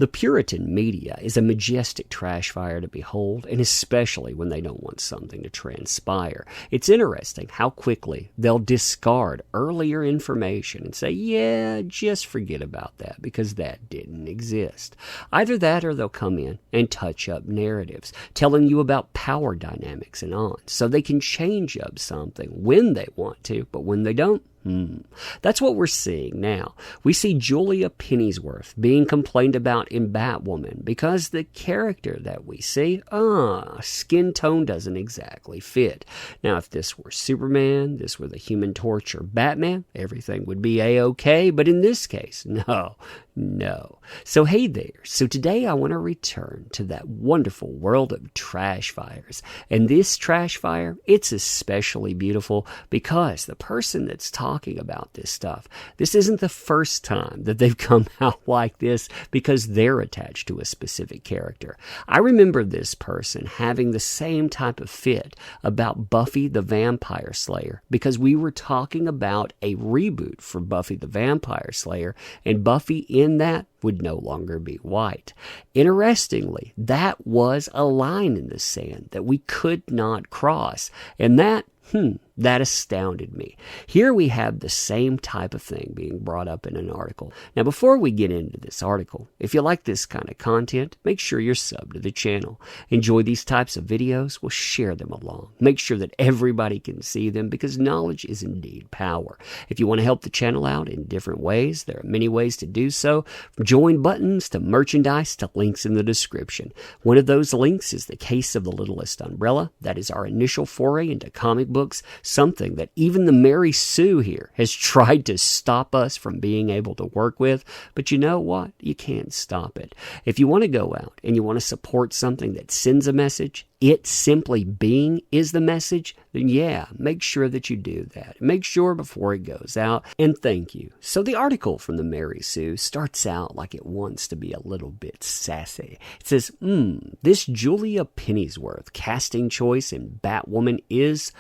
The Puritan media is a majestic trash fire to behold, and especially when they don't want something to transpire. It's interesting how quickly they'll discard earlier information and say, yeah, just forget about that because that didn't exist. Either that or they'll come in and touch up narratives, telling you about power dynamics and on, so they can change up something when they want to, but when they don't, that's what we're seeing now. We see Julia Pennyworth being complained about in Batwoman because the character that we see, skin tone doesn't exactly fit. Now, if this were Superman, this were the Human Torch or Batman, everything would be A-okay, but in this case, no. So hey there. So today I want to return to that wonderful world of trash fires. And this trash fire, it's especially beautiful because the person that's talking about this stuff, this isn't the first time that they've come out like this because they're attached to a specific character. I remember this person having the same type of fit about Buffy the Vampire Slayer because we were talking about a reboot for Buffy the Vampire Slayer, and Buffy in that would no longer be white. Interestingly, that was a line in the sand that we could not cross, and that astounded me. Here we have the same type of thing being brought up in an article. Now, before we get into this article, if you like this kind of content, make sure you're subbed to the channel. Enjoy these types of videos? Well, share them along. Make sure that everybody can see them because knowledge is indeed power. If you want to help the channel out in different ways, there are many ways to do so, from join buttons to merchandise to links in the description. One of those links is the Case of the Littlest Umbrella. That is our initial foray into comic books, something that even the Mary Sue here has tried to stop us from being able to work with. But you know what? You can't stop it. If you want to go out and you want to support something that sends a message, it simply being is the message, then yeah, make sure that you do that. Make sure before it goes out, and thank you. So the article from the Mary Sue starts out like it wants to be a little bit sassy. It says, this Julia Pennyworth casting choice in Batwoman is ...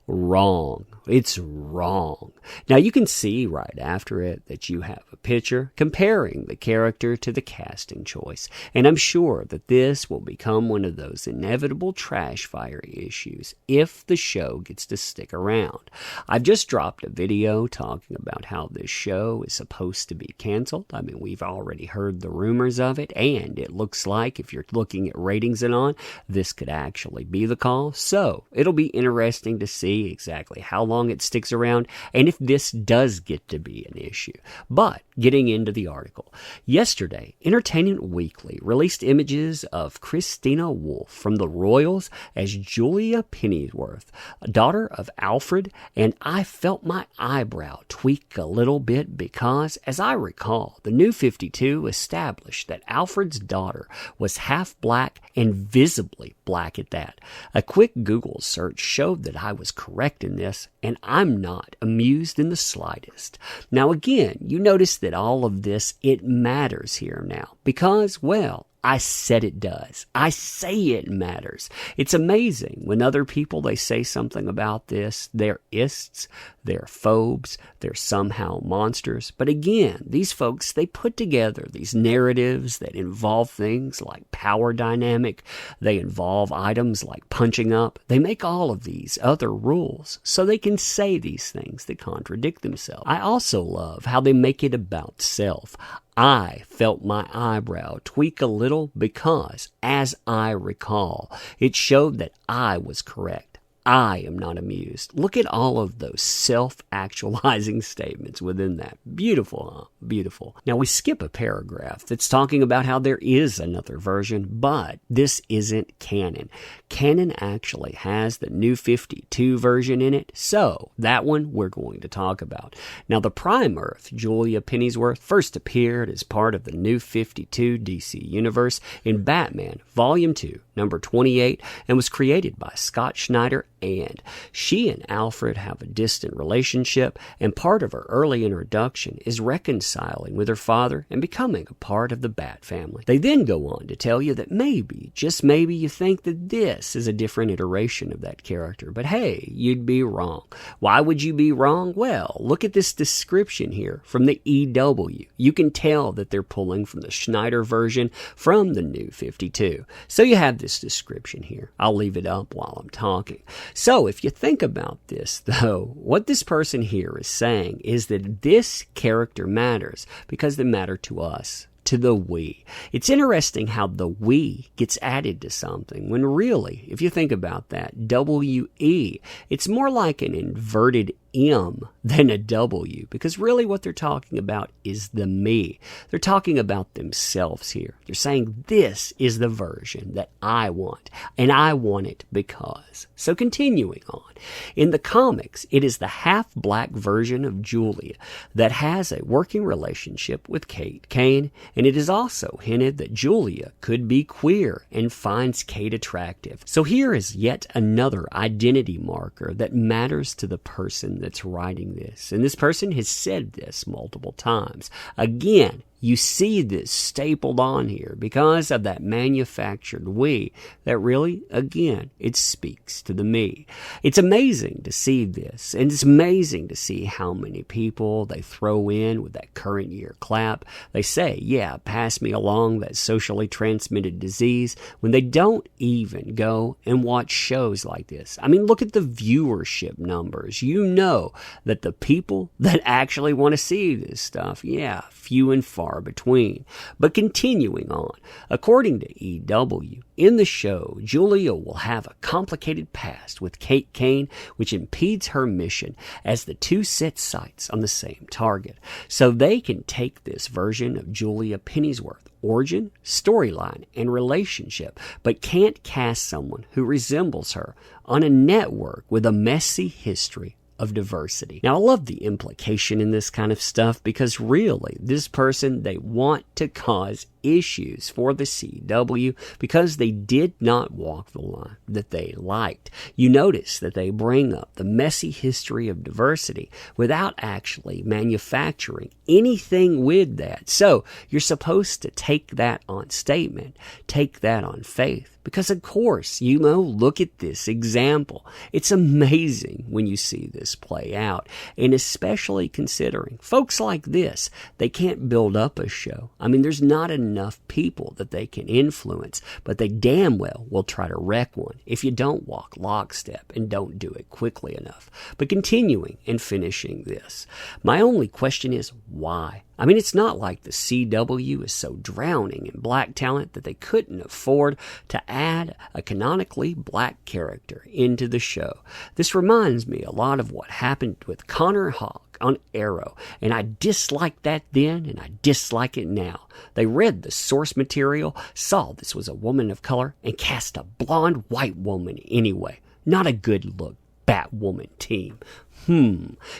wrong. It's wrong. Now you can see right after it that you have a picture comparing the character to the casting choice. And I'm sure that this will become one of those inevitable trash fire issues if the show gets to stick around. I've just dropped a video talking about how this show is supposed to be canceled. I mean, we've already heard the rumors of it, and it looks like if you're looking at ratings and on, this could actually be the call. So it'll be interesting to see exactly how long it sticks around and if this does get to be an issue. But getting into the article. Yesterday, Entertainment Weekly released images of Christina Wolf from the Royals as Julia Pennyworth, daughter of Alfred, and I felt my eyebrow tweak a little bit because, as I recall, the New 52 established that Alfred's daughter was half black and visibly black at that. A quick Google search showed that I was correct in this, and I'm not amused in the slightest. Now again, you notice that all of this, it matters here now because, well, I said it does. I say it matters. It's amazing when other people, they say something about this. They're ists, they're phobes, they're somehow monsters. But again, these folks, they put together these narratives that involve things like power dynamic. They involve items like punching up. They make all of these other rules so they can say these things that contradict themselves. I also love how they make it about self. I felt my eyebrow tweak a little because, as I recall, it showed that I was correct. I am not amused. Look at all of those self-actualizing statements within that. Beautiful, huh? Beautiful. Now we skip a paragraph that's talking about how there is another version, but this isn't canon. Canon actually has the New 52 version in it, so that one we're going to talk about. Now the Prime Earth, Julia Pennyworth, first appeared as part of the New 52 DC Universe in Batman Volume 2, number 28, and was created by Scott Snyder and she and Alfred have a distant relationship, and part of her early introduction is reconciling with her father and becoming a part of the Bat family. They then go on to tell you that maybe, just maybe, you think that this is a different iteration of that character, but hey, you'd be wrong. Why would you be wrong? Well, look at this description here from the EW. You can tell that they're pulling from the Schneider version from the New 52. So you have this description here. I'll leave it up while I'm talking. So if you think about this, though, what this person here is saying is that this character matters because they matter to us, to the we. It's interesting how the we gets added to something when really, if you think about that, W-E, it's more like an inverted M than a W, because really what they're talking about is the me. They're talking about themselves here. They're saying this is the version that I want, and I want it because. So continuing on, in the comics, it is the half-black version of Julia that has a working relationship with Kate Kane, and it is also hinted that Julia could be queer and finds Kate attractive. So here is yet another identity marker that matters to the person that's writing this. And this person has said this multiple times. Again, you see this stapled on here because of that manufactured we that really, again, it speaks to the me. It's amazing to see this, and it's amazing to see how many people they throw in with that current year clap. They say, yeah, pass me along that socially transmitted disease, when they don't even go and watch shows like this. I mean, look at the viewership numbers. You know that the people that actually want to see this stuff, yeah, few and far between. But continuing on, according to EW, in the show, Julia will have a complicated past with Kate Kane, which impedes her mission as the two set sights on the same target. So they can take this version of Julia Pennyworth's origin, storyline, and relationship, but can't cast someone who resembles her on a network with a messy history of diversity. Now, I love the implication in this kind of stuff because really, this person, they want to cause issues for the CW because they did not walk the line that they liked. You notice that they bring up the messy history of diversity without actually manufacturing anything with that. So you're supposed to take that on statement, take that on faith, because of course, you know, look at this example. It's amazing when you see this play out, and especially considering folks like this, they can't build up a show. I mean, there's not enough people that they can influence, but they damn well will try to wreck one if you don't walk lockstep and don't do it quickly enough. But continuing and finishing this, my only question is why? I mean, it's not like the CW is so drowning in black talent that they couldn't afford to add a canonically black character into the show. This reminds me a lot of what happened with Connor Hawke on Arrow, and I disliked that then, and I dislike it now. They read the source material, saw this was a woman of color, and cast a blonde white woman anyway. Not a good look Batwoman team.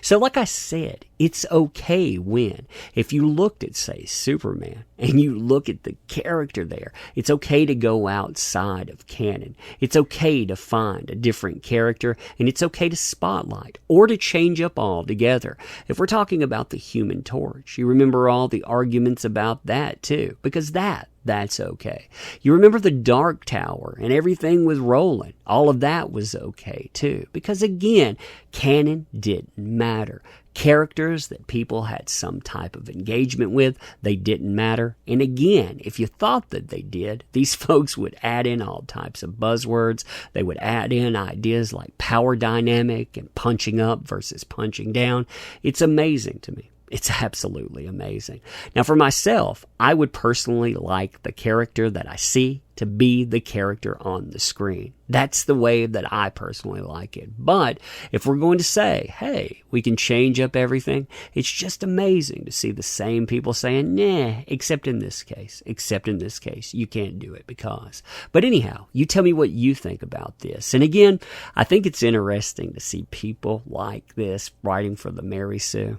So like I said, it's okay when, if you looked at, say, Superman, and you look at the character there, it's okay to go outside of canon. It's okay to find a different character, and it's okay to spotlight, or to change up altogether. If we're talking about the Human Torch, you remember all the arguments about that too, because that's okay. You remember the Dark Tower and everything with Roland. All of that was okay too. Because again, canon didn't matter. Characters that people had some type of engagement with, they didn't matter. And again, if you thought that they did, these folks would add in all types of buzzwords. They would add in ideas like power dynamic and punching up versus punching down. It's amazing to me. It's absolutely amazing. Now, for myself, I would personally like the character that I see to be the character on the screen. That's the way that I personally like it. But if we're going to say, hey, we can change up everything, it's just amazing to see the same people saying, nah, except in this case, you can't do it because. But anyhow, you tell me what you think about this. And again, I think it's interesting to see people like this writing for the Mary Sue.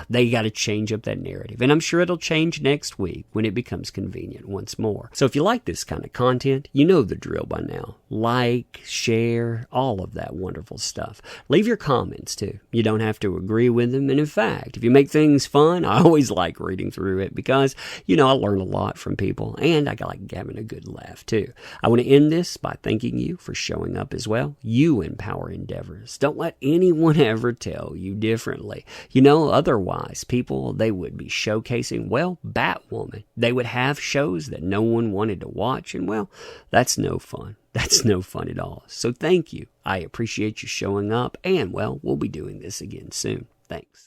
They got to change up that narrative. And I'm sure it'll change next week when it becomes convenient once more. So if you like this kind of content, you know the drill by now. Like, share, all of that wonderful stuff. Leave your comments too. You don't have to agree with them. And in fact, if you make things fun, I always like reading through it because, I learn a lot from people and I like having a good laugh too. I want to end this by thanking you for showing up as well. You empower endeavors. Don't let anyone ever tell you differently. Otherwise, people, they would be showcasing, Batwoman. They would have shows that no one wanted to watch, and that's no fun. That's no fun at all. So thank you. I appreciate you showing up, and we'll be doing this again soon. Thanks.